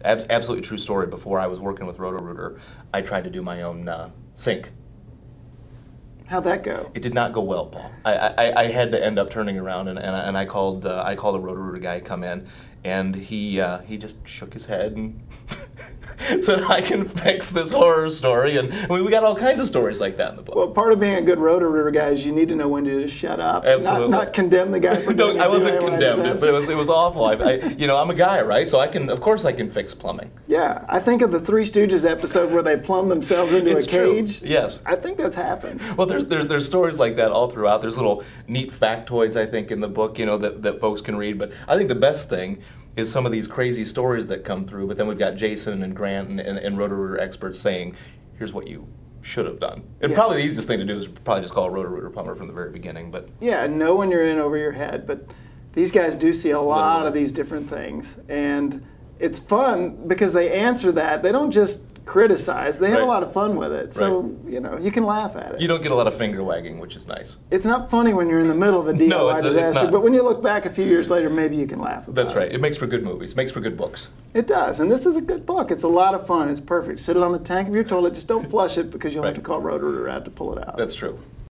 Absolutely true story. Before I was working with Roto-Rooter, I tried to do my own sink. How'd that go? It did not go well, Paul. I had to end up turning around, and I called the Roto-Rooter guy to come in, and he just shook his head and said, I can fix this horror story. And we got all kinds of stories like that in the book. Well, part of being a good Roto-Rooter guy is you need to know when to just shut up. Absolutely. Not condemn the guy for doing it. I wasn't condemned, but it was awful. I'm a guy, right? So of course I can fix plumbing. Yeah, I think of the Three Stooges episode where they plumb themselves into a cage. True. Yes. I think that's happened. Well, there's stories like that all throughout. There's little neat factoids, I think, in the book, that folks can read. But I think the best thing is some of these crazy stories that come through, but then we've got Jason and Grant and Roto-Rooter experts saying, here's what you should have done. And probably the easiest thing to do is probably just call a Roto-Rooter plumber from the very beginning. But yeah, know when you're in over your head, but these guys do see a lot of these different things. And it's fun because they answer that. They don't just criticize. They have a lot of fun with it. So, you can laugh at it. You don't get a lot of finger wagging, which is nice. It's not funny when you're in the middle of a DIY disaster, but when you look back a few years later, maybe you can laugh about it. That's right. It makes for good movies. It makes for good books. It does. And this is a good book. It's a lot of fun. It's perfect. Sit it on the tank of your toilet. Just don't flush it because you'll have to call Roto-Rooter out to pull it out. That's true.